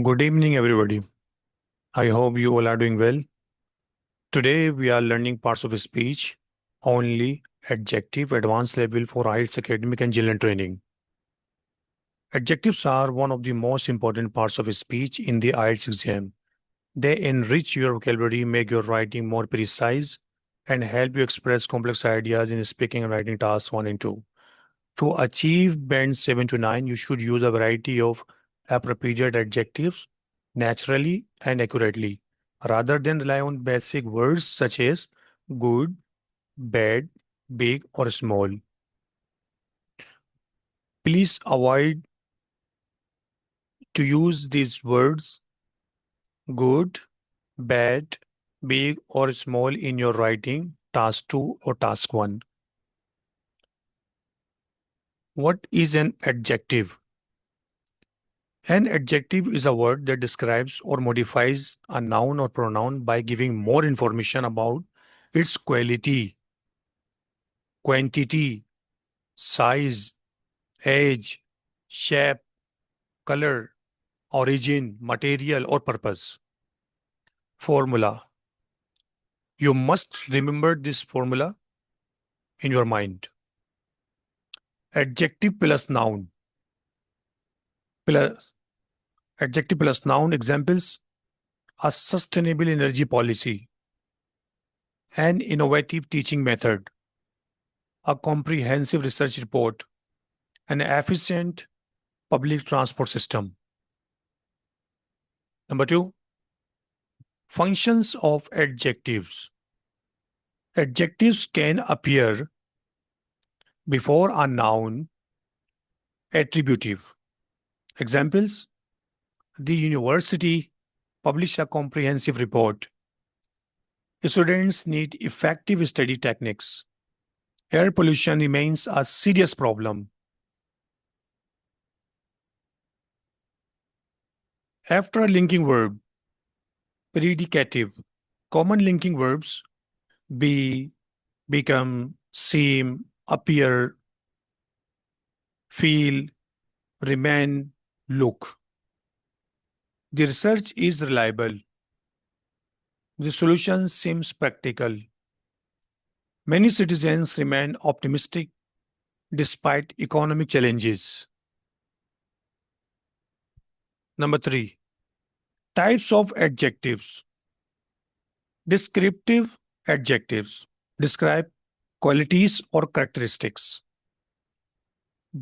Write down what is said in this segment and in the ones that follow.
Good evening, everybody. I hope you all are doing well. Today, we are learning parts of speech, only adjective, advanced level for IELTS academic and general training. Adjectives are one of the most important parts of speech in the IELTS exam. They enrich your vocabulary, make your writing more precise, and help you express complex ideas in speaking and writing tasks 1 and 2. To achieve band 7 to 9, you should use a variety of appropriate adjectives naturally and accurately, rather than rely on basic words such as good, bad, big, or small. Please avoid to use these words good, bad, big, or small in your writing, task 2 or task 1. What is an adjective? An adjective is a word that describes or modifies a noun or pronoun by giving more information about its quality, quantity, size, age, shape, color, origin, material, or purpose. Formula. You must remember this formula in your mind. Adjective plus noun. Plus, adjective plus noun examples: a sustainable energy policy, an innovative teaching method, a comprehensive research report, an efficient public transport system. Number two, functions of adjectives. Adjectives can appear before a noun attributive. Examples: the university published a comprehensive report. Students need effective study techniques. Air pollution remains a serious problem. After a linking verb, predicative. Common linking verbs: be, become, seem, appear, feel, remain, look. The research is reliable. The solution seems practical. Many citizens remain optimistic despite economic challenges. Number three, types of adjectives. Descriptive adjectives describe qualities or characteristics.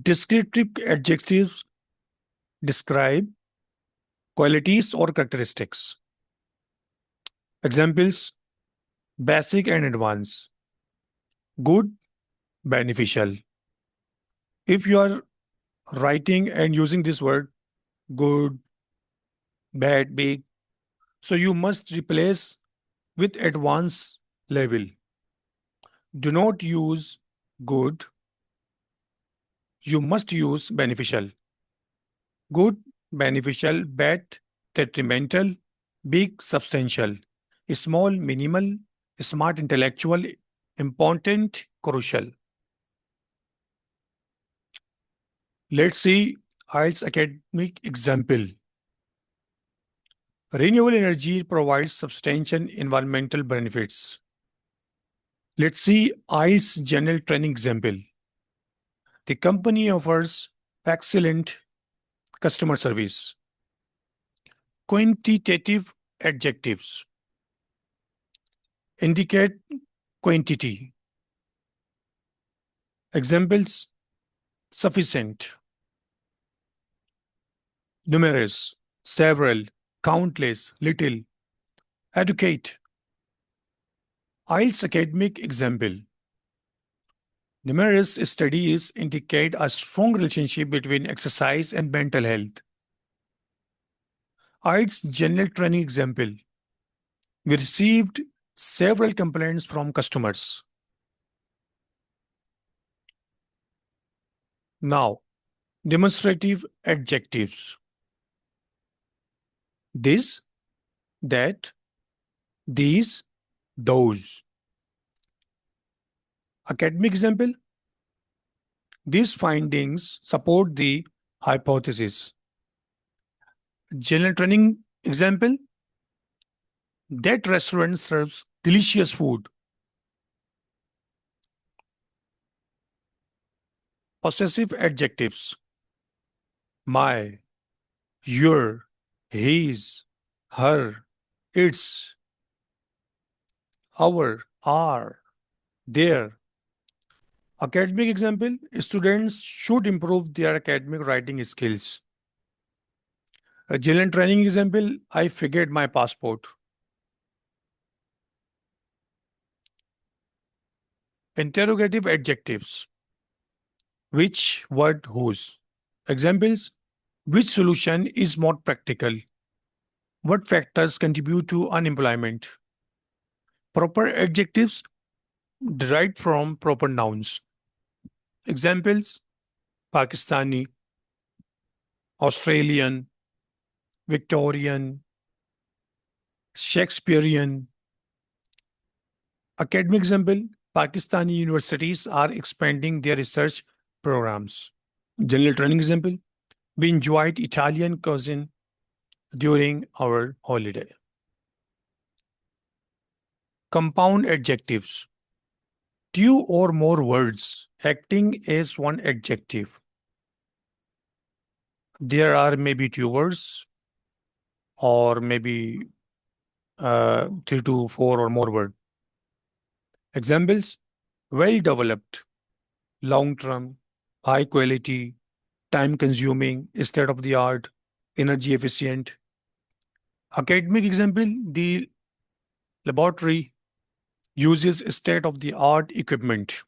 Descriptive adjectives describe qualities or characteristics. Examples: basic and advanced, good, beneficial. If you are writing and using this word good, bad, big, so you must replace with advanced level. Do not use good, you must use beneficial. Good, beneficial, bad, detrimental, big, substantial, small, minimal, smart, intellectual, important, crucial. Let's see IELTS academic example. Renewable energy provides substantial environmental benefits. Let's see IELTS general training example. The company offers excellent customer service. Quantitative adjectives indicate quantity. Examples: sufficient, numerous, several, countless, little. Educate. IELTS academic example. Numerous studies indicate a strong relationship between exercise and mental health. IELTS general training example. We received several complaints from customers. Now, demonstrative adjectives. This, that, these, those. Academic example. These findings support the hypothesis. General training example, that restaurant serves delicious food. Possessive adjectives, my, your, his, her, its, our, are, their. Academic example, students should improve their academic writing skills. A general training example, I forget my passport. Interrogative adjectives, which, what, whose. Examples, which solution is more practical? What factors contribute to unemployment? Proper adjectives derived from proper nouns. Examples, Pakistani, Australian, Victorian, Shakespearean. Academic example, Pakistani universities are expanding their research programs. General training example, we enjoyed Italian cuisine during our holiday. Compound adjectives, two or more words acting as one adjective. There are maybe two words or maybe three to four or more words. Examples, well developed, long term, high quality, time consuming, state of the art, energy efficient. Academic example, the laboratory uses state of the art equipment.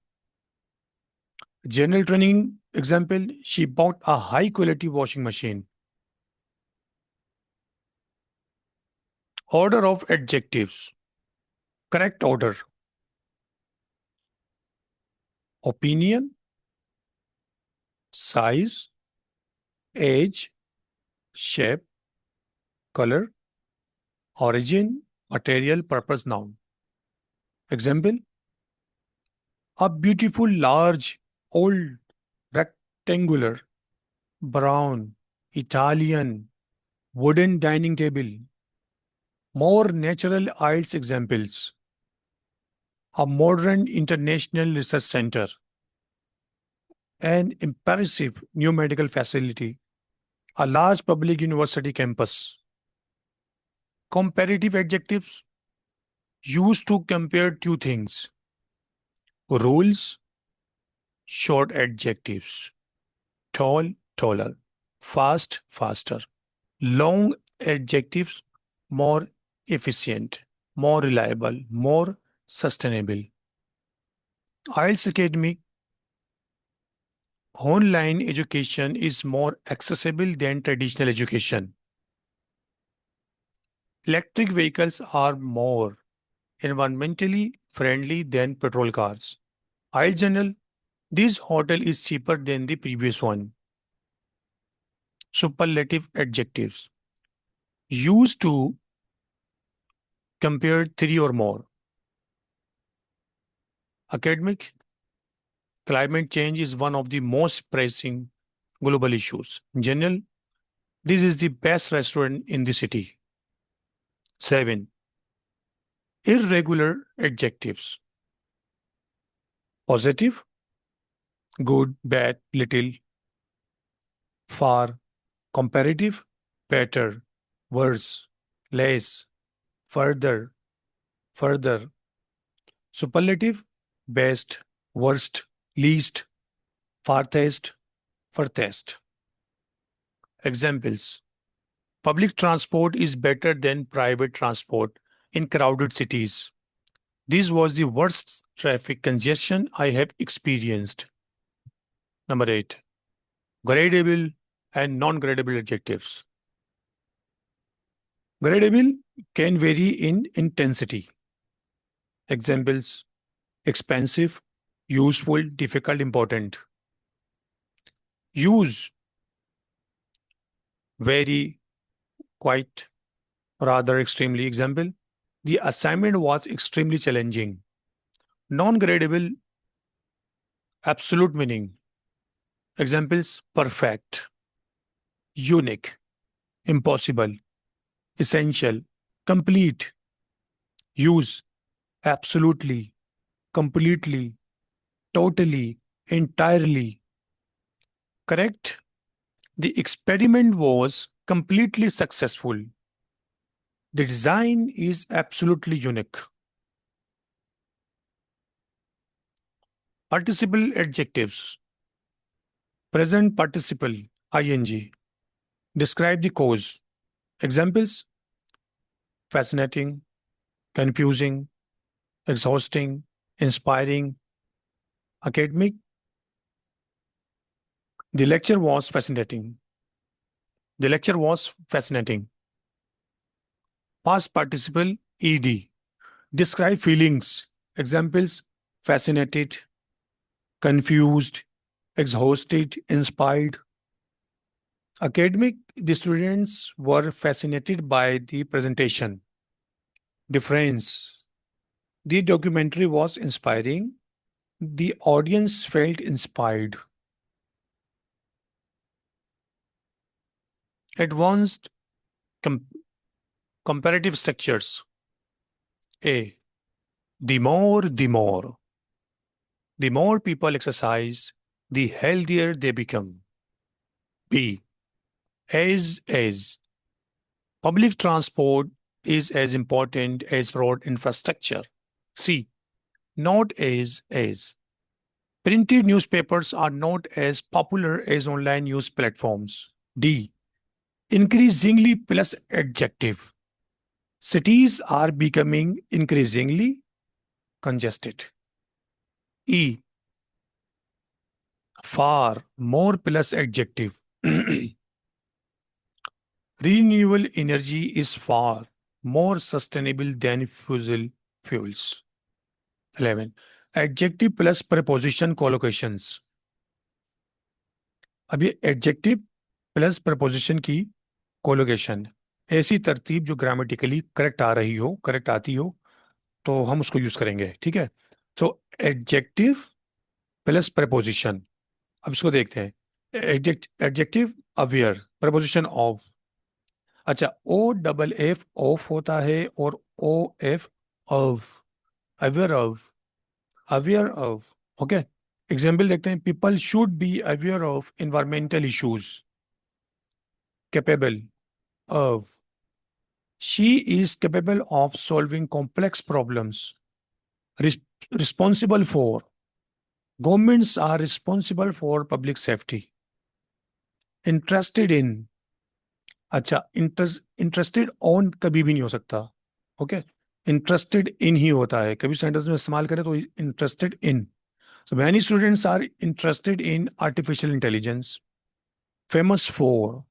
General training example, she bought a high quality washing machine. Order of adjectives, correct order. Opinion, size, age, shape, color, origin, material, purpose, noun. Example, a beautiful, large, old, rectangular, brown, Italian, wooden dining table. More natural IELTS examples. A modern international research center. An impressive new medical facility. A large public university campus. Comparative adjectives used to compare two things. Rules, short adjectives. Tall, taller. Fast, faster. Long adjectives, more efficient, more reliable, more sustainable. IELTS Academy online education is more accessible than traditional education. Electric vehicles are more environmentally friendly than petrol cars. IELTS Journal, this hotel is cheaper than the previous one. Superlative adjectives used to compare three or more. Academic, climate change is one of the most pressing global issues. In general, this is the best restaurant in the city. 7. Irregular adjectives. Positive, good, bad, little, far. Comparative, better, worse, less, further, further. Superlative, best, worst, least, farthest, furthest. Examples. Public transport is better than private transport in crowded cities. This was the worst traffic congestion I have experienced. Number 8. Gradable and non-gradable adjectives. Gradable can vary in intensity. Examples, expensive, useful, difficult, important. Use, very, quite, rather, extremely. Example, the assignment was extremely challenging. Non-gradable, absolute meaning. Examples, perfect, unique, impossible, essential, complete, use, absolutely, completely, totally, entirely. Correct? The experiment was completely successful. The design is absolutely unique. Participle adjectives. Present participle, ing. Describe the cause. Examples: fascinating, confusing, exhausting, inspiring, academic. The lecture was fascinating. The lecture was fascinating. Past participle, ed. Describe feelings. Examples: fascinated, confused, exhausted, inspired. Academic, the students were fascinated by the presentation. Difference: the documentary was inspiring. The audience felt inspired. Advanced com- comparative structures. A. The more people exercise, the healthier they become. B. As. Public transport is as important as road infrastructure. C. Not as. Printed newspapers are not as popular as online news platforms. D. Increasingly plus adjective. Cities are becoming increasingly congested. E. Far more plus adjective. Renewable energy is far more sustainable than fossil fuels. 11. Adjective plus preposition collocations. अब ये adjective plus preposition की colocation, ऐसी तरतीब जो grammatically correct आ रही हो, correct आती हो, तो हम उसको यूज करेंगे। ठीक है, तो एडजेक्टिव प्लस प्रपोजिशन। अब इसको देखते हैं। Adjective aware, preposition of. अच्छा, ओ डबल एफ ऑफ होता है और O F of, aware of, aware of. Okay, example देखते हैं। People should be aware of environmental issues. Capable of. She is capable of solving complex problems. Res- Responsible for. Governments are responsible for public safety. Interested in. अच्छा, interested on कभी भी नहीं हो सकता। Okay, interested in ही होता है, कभी sentence में इस्तेमाल करें तो interested in. So many students are interested in artificial intelligence. Famous for,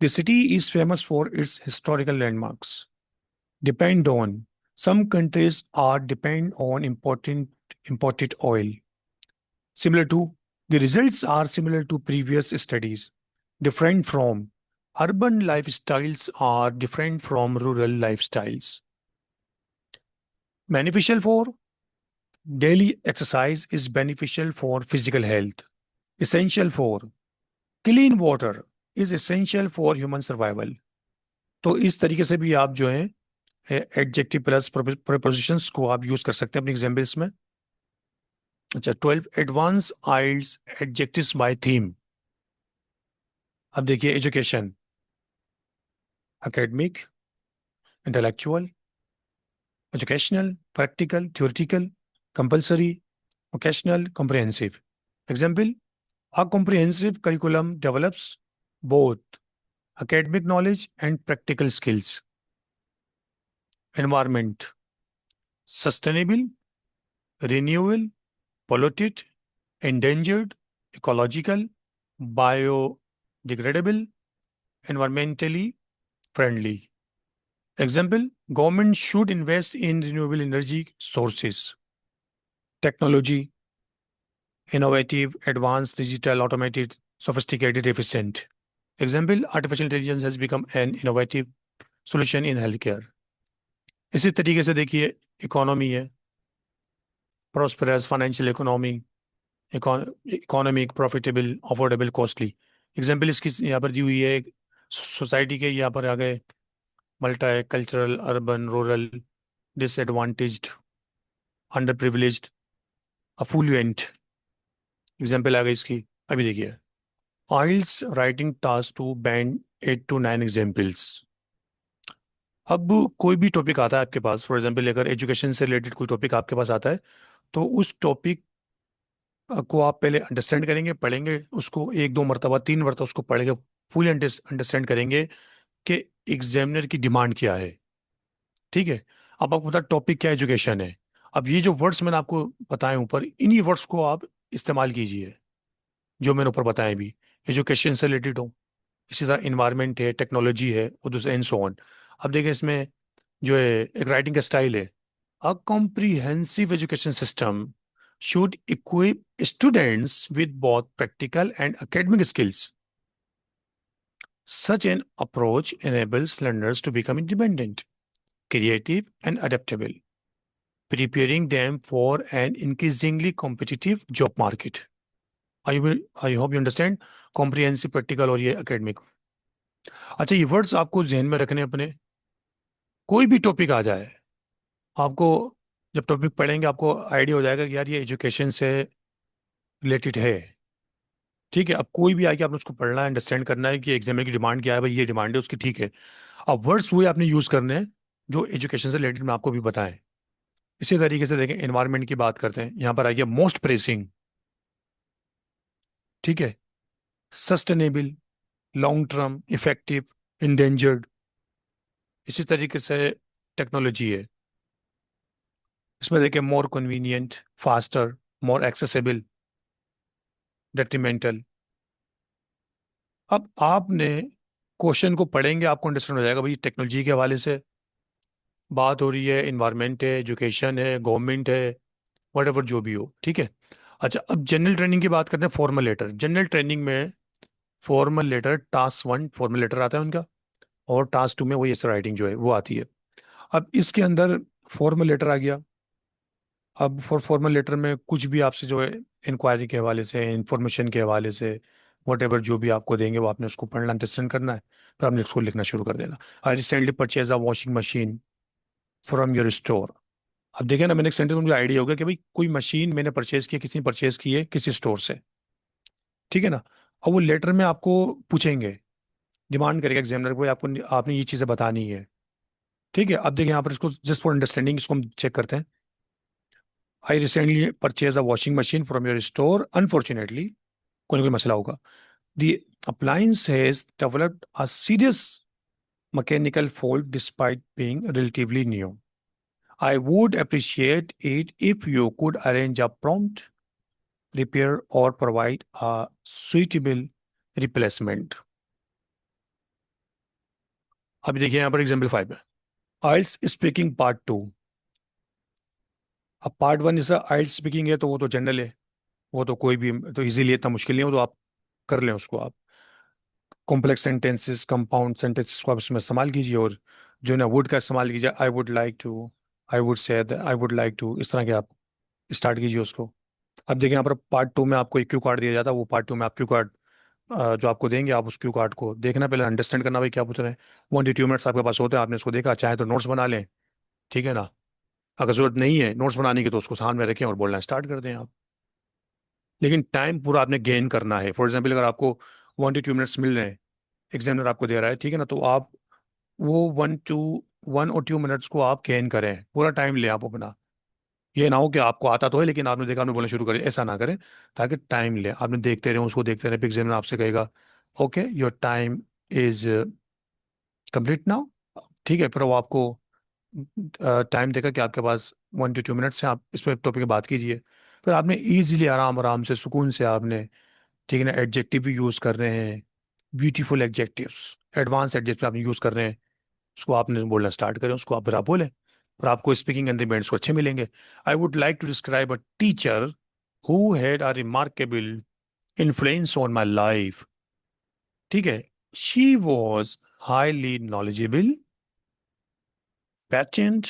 the city is famous for its historical landmarks. Depend on. Some countries are depend on imported oil. Similar to, the results are similar to previous studies. Different from. Urban lifestyles are different from rural lifestyles. Beneficial for. Daily exercise is beneficial for physical health. Essential for. Clean water is essential for human survival. तो इस तरीके से भी आप जो है adjective plus prepositions को आप यूज कर सकते हैं अपने एग्जाम्पल्स में। अच्छा, 12 एडवांस आइल्स एडजेक्टिव्स बाय थीम। अब देखिए, education, academic, intellectual, educational, practical, theoretical, compulsory, vocational, comprehensive. Example: a comprehensive curriculum develops both academic knowledge and practical skills. Environment: sustainable, renewable, polluted, endangered, ecological, biodegradable, environmentally friendly. Example: government should invest in renewable energy sources. Technology: innovative, advanced, digital, automated, sophisticated, efficient. Example: artificial intelligence has become an innovative solution in healthcare. इसी तरीके से देखिए, economy है, prosperous, financial economy, economic, profitable, affordable, costly. Example इसकी यहाँ पर दी हुई है। सोसाइटी के यहाँ पर आ गए multicultural, urban, rural, disadvantaged, underprivileged, affluent. Example आ गई इसकी। अभी देखिए, IELTS writing task two band 8 to 9 examples. अब कोई भी टॉपिक आता है आपके पास, फॉर एग्जाम्पल अगर एजुकेशन से रिलेटेड कोई टॉपिक आपके पास आता है, तो उस टॉपिक को आप पहले अंडरस्टैंड करेंगे, पढ़ेंगे उसको एक दो मरतबा, तीन मरतबा उसको पढ़ेंगे, फुल अंडरस्टैंड करेंगे कि एग्जामिनर की डिमांड क्या है। ठीक है। अब आपको पता टॉपिक क्या एजुकेशन है। अब ये जो वर्ड्स मैंने आपको बताए ऊपर, इन्हीं वर्ड्स को आप इस्तेमाल कीजिए जो मैंने ऊपर बताए भी, एजुकेशन से रिलेटेड हो। इसी तरह इन्वायरमेंट है, टेक्नोलॉजी है, और दूसरा एंड सो ऑन। अब देखिए इसमें जो है एक राइटिंग का स्टाइल है। A comprehensive education system should equip students with both practical and academic skills. Such an approach enables learners to become independent, creative, and adaptable, preparing them for an increasingly competitive job market. I hope you understand comprehensive, practical और ये academic। अच्छा, ये words आपको जहन में रखने अपने। कोई भी टॉपिक आ जाए आपको, जब टॉपिक पढ़ेंगे आपको आइडिया हो जाएगा कि यार ये एजुकेशन से रिलेटेड है। ठीक है। अब कोई भी आके आपने उसको पढ़ना है, अंडरस्टैंड करना है कि एग्जाम की डिमांड क्या है, भाई ये डिमांड है उसकी, ठीक है। अब वर्ड्स हुए आपने यूज करने हैं जो एजुकेशन से रिलेटेड मैं आपको भी बताएं। इसी तरीके से देखें, एनवायरनमेंट की बात करते हैं, यहाँ पर आइए मोस्ट प्रेसिंग। ठीक है। Sustainable, long term, effective, endangered. इसी तरीके से टेक्नोलॉजी है, इसमें देखें more convenient, faster, more accessible, detrimental. अब आपने क्वेश्चन को पढ़ेंगे आपको अंडरस्टैंड हो जाएगा भाई टेक्नोलॉजी के हवाले से बात हो रही है, इन्वायरमेंट है, एजुकेशन है, गवर्नमेंट है, वट जो भी हो। ठीक है। अच्छा, अब जनरल ट्रेनिंग की बात करते हैं। फॉर्मल लेटर, जनरल ट्रेनिंग में formal letter task 1 formal letter आता है उनका, और टास्क 2 में वही ऐसे राइटिंग जो है वो आती है। अब इसके अंदर फॉर्मल लेटर आ गया। अब फॉर्मल लेटर में कुछ भी आपसे जो है इंक्वायरी के हवाले से, इंफॉर्मेशन के हवाले से, वट जो भी आपको देंगे वो आपने उसको पढ़ना, अंडरस्टैंड करना है, फिर आपने उसको लिखना शुरू कर देना। I recently purchase a washing machine from your store. अब देखिए ना, मैंने एक सेंटेंस में मुझे आइडिया हो गया कि भाई कोई मशीन मैंने परचेज की है, किसी ने परचेज की है किसी स्टोर से। ठीक है ना। अब वो लेटर में आपको पूछेंगे, डिमांड करेगा एग्जामिनर को, आपको आपने ये चीजें बतानी है। ठीक है। अब देखिए यहाँ पर इसको जस्ट फॉर अंडरस्टैंडिंग इसको हम चेक करते हैं। I recently purchase a washing machine from your store, unfortunately कोई ना कोई मसला होगा। The appliance has developed a serious mechanical fault despite being relatively new. I would appreciate it if you could arrange a prompt repair or provide a suitable replacement. अभी देखिए यहाँ पर example 5 है, आइल्स स्पीकिंग पार्ट 2। अब part 1 जैसा आइल्स speaking है तो वो तो जनरल है, वो तो कोई भी तो इजीली, इतना मुश्किल नहीं है वो तो आप कर लें उसको आप। कॉम्प्लेक्स सेंटेंसेस, कंपाउंड सेंटेंसेस को आप इसमें इस्तेमाल कीजिए, और जो ना वुड का इस्तेमाल कीजिए, I would like to, I would say, I would like to, इस तरह के आप स्टार्ट कीजिए उसको। अब देखिए यहाँ पर पार्ट 2 में आपको एक क्यू कार्ड दिया जाता है, वो पार्ट 2 में आप क्यू कार्ड जो आपको देंगे, आप उस क्यू कार्ड को देखना, पहले अंडरस्टैंड करना भाई क्या पूछ रहे हैं। 1 to 2 मिनट्स आपके पास होते हैं, आपने उसको देखा, चाहे तो नोट्स बना लें। ठीक है ना। अगर जरूरत नहीं है नोट्स बनाने की तो उसको सामने रखें और बोलना स्टार्ट कर दें आप। लेकिन टाइम पूरा आपने गेन करना है। फॉर एग्जाम्पल अगर आपको 1 to 2 मिनट्स मिल रहे हैं, एग्जामिनर आपको दे रहा है, ठीक है ना, तो आप वो 1 और 2 मिनट्स को आप गेन करें, पूरा टाइम लें आप अपना। ये ना हो कि आपको आता तो है लेकिन आपने देखा आपने बोलना शुरू कर दिया, ऐसा ना करें। ताकि टाइम ले, आपने देखते रहे उसको, देखते रहे, फिर एग्जामिनर आपसे कहेगा okay your time is complete now. ठीक है, फिर वो आपको टाइम देगा कि आपके पास 1 to 2 मिनट्स हैं, आप इस पर टॉपिक पे बात कीजिए। फिर आपने इजीली आराम आराम से सुकून से आपने, ठीक है ना, एडजेक्टिव भी यूज़ कर रहे हैं, ब्यूटीफुल एडजेक्टिव्स, एडवांस एडजेक्टिव आपने यूज़ कर रहे हैं, उसको आपने बोलना स्टार्ट करें, उसको आप फिर आप बोलें, और आपको स्पीकिंग एंड को अच्छे मिलेंगे। I would like to describe a teacher who had a remarkable influence on my life. ठीक है। She was highly knowledgeable, passionate,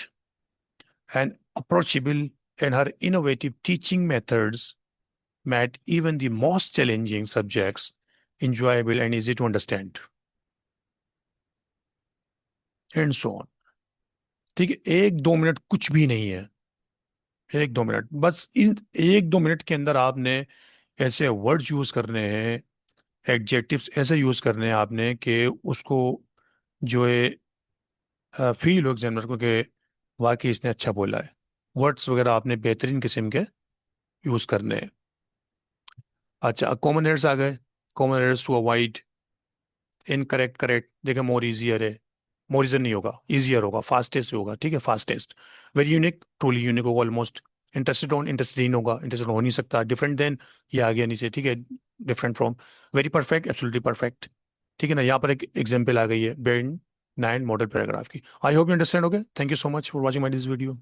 and approachable, and her innovative teaching methods made even the most challenging subjects enjoyable and easy to understand. And so on. ठीक है, 1-2 minute कुछ भी नहीं है। 1-2 minute, बस इन 1-2 minute के अंदर आपने ऐसे वर्ड्स यूज करने हैं, एडजेक्टिव्स ऐसे यूज करने हैं आपने कि उसको जो है फील हो एग्जामिनर को कि वाकई इसने अच्छा बोला है। वर्ड्स वगैरह आपने बेहतरीन किस्म के यूज करने हैं। अच्छा, कॉमन एरर्स आ गए। Common errors to avoid, incorrect, correct. देखिए, मोर इजियर है, मोर इजियर नहीं होगा, इजियर होगा, फास्टेस्ट होगा। ठीक है, fastest. Very unique, truly unique होगा almost. Interested on, interested in होगा, इंटरेस्टेड हो नहीं सकता। डिफरेंट देन, ये आ गया नीचे। ठीक है, different from. Very perfect, absolutely perfect. ठीक है ना, यहाँ पर एक एग्जाम्पल आ गई है, बेड 9 मॉडल पैराग्राफ की। आई होप यू अंडरस्टैंड हो गया। Thank you so much for watching my this video.